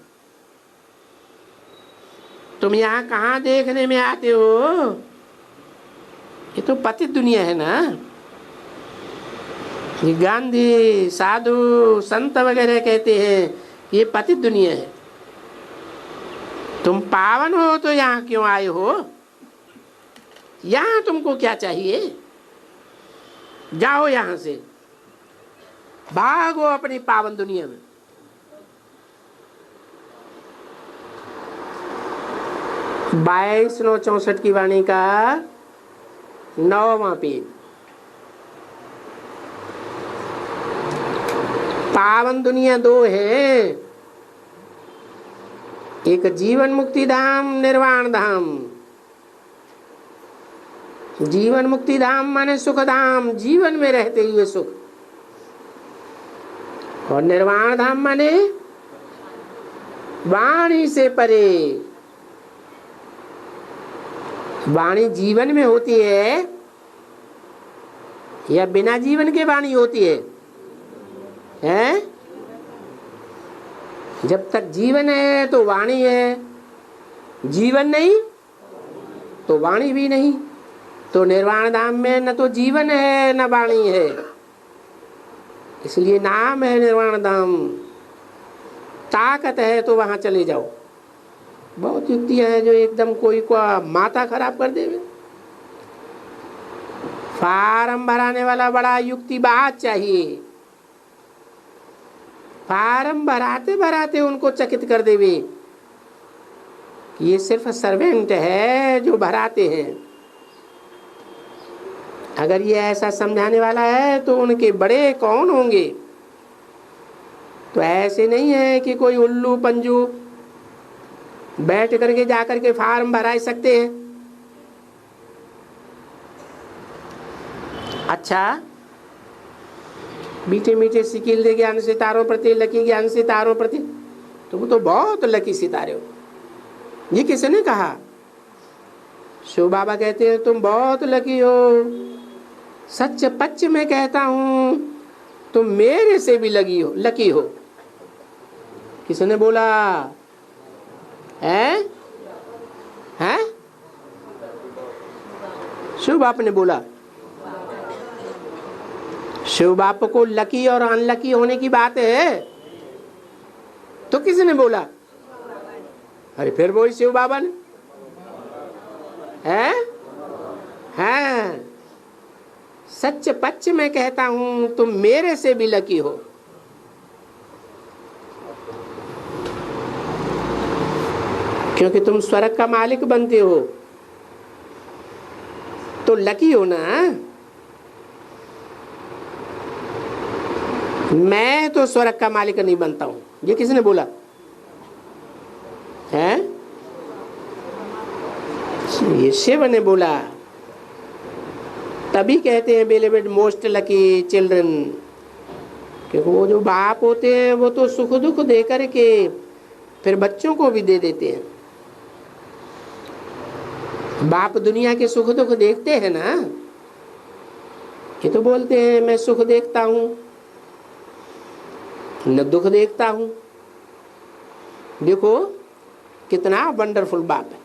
तुम यहाँ कहाँ देखने में आते हो? ये तो पतित दुनिया है ना। ये गांधी साधु संत वगैरह कहते हैं ये पतित दुनिया है। तुम पावन हो तो यहाँ क्यों आए हो? यहाँ तुमको क्या चाहिए? जाओ यहाँ से, भागो अपनी पावन दुनिया में। बाईस 964 की वाणी का 9वां पेज। पावन दुनिया 2 है, एक जीवन मुक्ति धाम, निर्वाण धाम। जीवन मुक्ति धाम माने सुख धाम, जीवन में रहते हुए सुख। और निर्वाण धाम माने वाणी से परे। वाणी जीवन में होती है या बिना जीवन के वाणी होती है? हैं? जब तक जीवन है तो वाणी है, जीवन नहीं तो वाणी भी नहीं। तो निर्वाण धाम में न तो जीवन है न वाणी है, इसलिए नाम है निर्वाण धाम। ताकत है तो वहां चले जाओ। बहुत युक्तियां हैं जो एकदम कोई को माथा खराब कर देवे। फार्म भराने वाला बड़ा युक्तिबाज चाहिए। फार्म भराते भराते उनको चकित कर देवे कि ये सिर्फ सर्वेंट है जो भराते हैं। अगर ये ऐसा समझाने वाला है तो उनके बड़े कौन होंगे? तो ऐसे नहीं है कि कोई उल्लू पंजू बैठ करके जाकर के फार्म भरा सकते हैं। अच्छा, मीठे मीठे सिकील ज्ञान सितारों प्रति, लकी ज्ञान सितारों प्रति, तुम तो बहुत लकी सितारे हो। ये किसने कहा? शिव बाबा कहते हैं तुम बहुत लकी हो। सच पच में कहता हूं तुम मेरे से भी लकी हो। किसने बोला है? शिव बाप ने बोला। शिव बाप को लकी और अनलकी होने की बात है तो किसने बोला? अरे फिर वही शिव बाबा ने है। सच पच में कहता हूं तुम मेरे से भी लकी हो। क्योंकि तुम स्वर्ग का मालिक बनते हो तो लकी हो ना। मैं तो स्वर्ग का मालिक नहीं बनता हूं। ये किसने बोला है? ये शिव ने बोला। तभी कहते हैं बेलिवेड मोस्ट लकी चिल्ड्रन, क्योंकि वो जो बाप होते हैं वो तो सुख दुख दे करके फिर बच्चों को भी दे देते हैं। बाप दुनिया के सुख दुख देखते हैं ना, ये तो बोलते हैं मैं सुख देखता हूं न दुख देखता हूं। देखो कितना वंडरफुल बात है।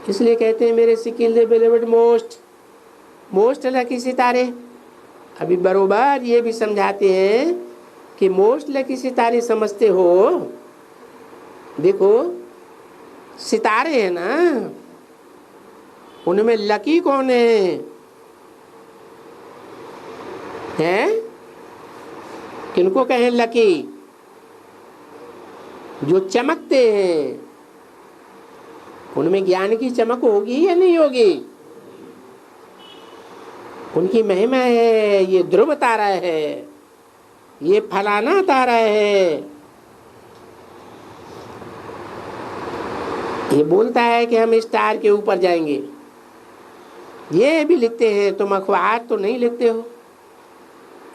इसलिए कहते हैं मेरे सिकिल बेलेवेड मोस्ट लकी सितारे। अभी बरोबर ये भी समझाते हैं कि मोस्ट लकी सितारे समझते हो, देखो सितारे हैं ना, उनमें लकी कौन है? किनको कहें लकी? जो चमकते हैं, उनमें ज्ञान की चमक होगी या नहीं होगी? उनकी महिमा है, ये ध्रुव तारा है, ये फलाना तारा है। ये बोलता है कि हम स्टार के ऊपर जाएंगे। ये भी लिखते हैं, तुम अखबार तो नहीं लिखते हो,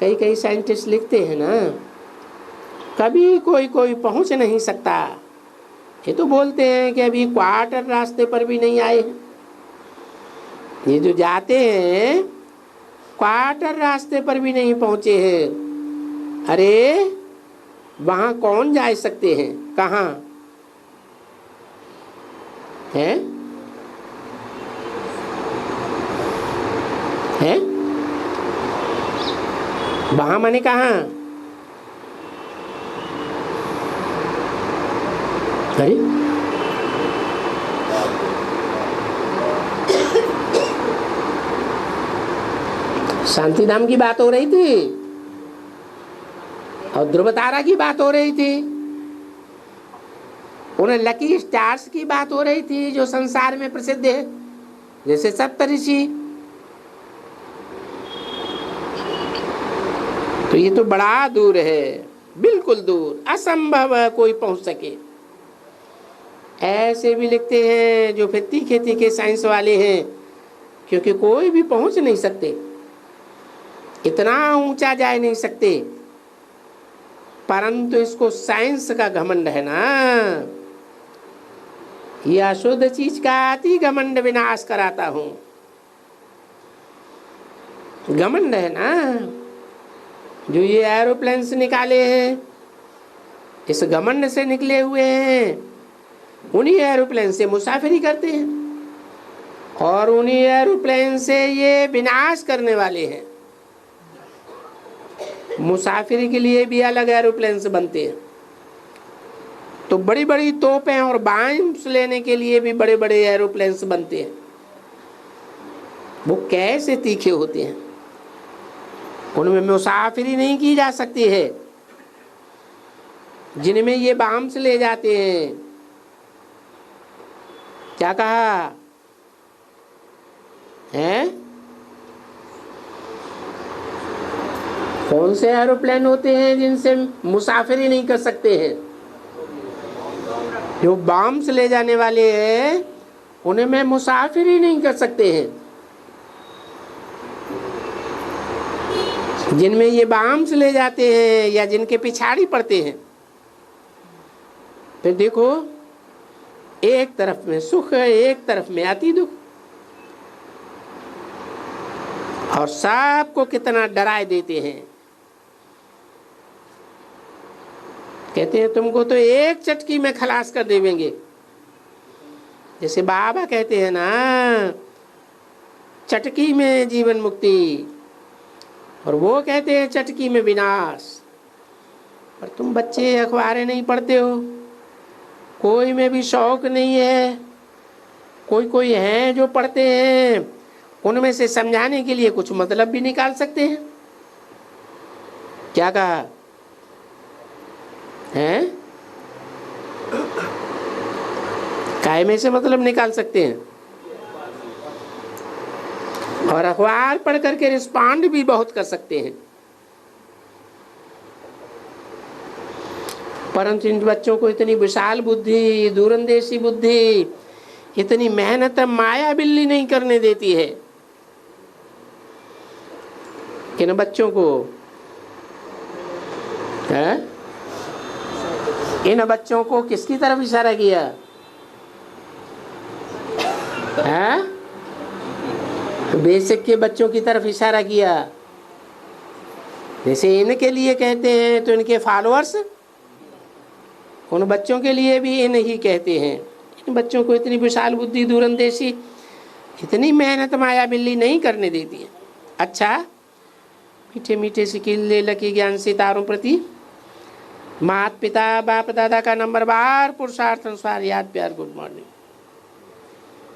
कई साइंटिस्ट लिखते हैं ना, कभी कोई पहुंच नहीं सकता। ये तो बोलते हैं कि अभी क्वार्टर रास्ते पर भी नहीं आए। ये जो जाते हैं क्वार्टर रास्ते पर भी नहीं पहुंचे हैं। अरे वहां कौन जा सकते हैं? कहाँ है? वहां माने कहाँ? अरे शांतिधाम की बात हो रही थी और ध्रुव तारा की बात हो रही थी, उन्हें लकी स्टार्स की बात हो रही थी जो संसार में प्रसिद्ध है, जैसे सप्तऋषि। तो ये तो बड़ा दूर है, बिल्कुल दूर, असंभव कोई पहुंच सके। ऐसे भी लिखते हैं जो फिर तीखे के साइंस वाले हैं, क्योंकि कोई भी पहुंच नहीं सकते, इतना ऊंचा जा नहीं सकते, परंतु इसको साइंस का घमंड है ना। यह अशुद्ध चीज का अति घमंड विनाश कराता हूं, घमंड है ना। जो ये एरोप्लेन्स निकाले हैं, इस घमंड से निकले हुए हैं। उन्हीं एरोप्लेन से मुसाफिरी करते हैं और उन्हीं एरोप्लेन से ये विनाश करने वाले हैं। मुसाफिरी के लिए भी अलग एरोप्लेन्स बनते हैं, तो बड़ी बड़ी तोपें और बॉम्ब्स लेने के लिए भी बड़े बड़े एरोप्लेन्स बनते हैं। वो कैसे तीखे होते हैं, उनमें मुसाफिरी नहीं की जा सकती है, जिनमें ये बॉम्ब्स ले जाते हैं। क्या कहा है? कौन से एरोप्लेन होते हैं जिनसे मुसाफिरी नहीं कर सकते हैं? जो बॉम्ब्स ले जाने वाले हैं, उनमें मुसाफिरी नहीं कर सकते हैं। जिनमें ये बॉम्ब्स ले जाते हैं या जिनके पिछाड़ी पड़ते हैं, फिर देखो एक तरफ में सुख है, एक तरफ में अति दुख, और सबको कितना डराए देते हैं। कहते हैं तुमको तो एक चटकी में खलास कर देंगे। जैसे बाबा कहते हैं ना, चटकी में जीवन मुक्ति, और वो कहते हैं चटकी में विनाश। पर तुम बच्चे अखबारें नहीं पढ़ते हो, कोई में भी शौक नहीं है। कोई है जो पढ़ते हैं, उनमें से समझाने के लिए कुछ मतलब भी निकाल सकते हैं। क्या कहा है? काय में से मतलब निकाल सकते हैं, और अखबार पढ़ करके रिस्पॉन्ड भी बहुत कर सकते हैं। परंतु इन बच्चों को इतनी विशाल बुद्धि, दूरंदेशी बुद्धि, इतनी मेहनत माया बिल्ली नहीं करने देती है। इन बच्चों को है? इन बच्चों को किसकी तरफ इशारा किया है? बेसिक के बच्चों की तरफ इशारा किया। जैसे इनके लिए कहते हैं तो इनके फॉलोअर्स उन बच्चों के लिए भी इन ही कहते हैं। इन बच्चों को इतनी विशाल बुद्धि दूरंदेशी, इतनी मेहनत माया बिल्ली नहीं करने देती है। अच्छा, मीठे मीठे सिकीले लकी ज्ञान सितारों प्रति माता पिता बाप दादा का नंबर बार पुरुषार्थ अनुसार याद प्यार गुड मॉर्निंग।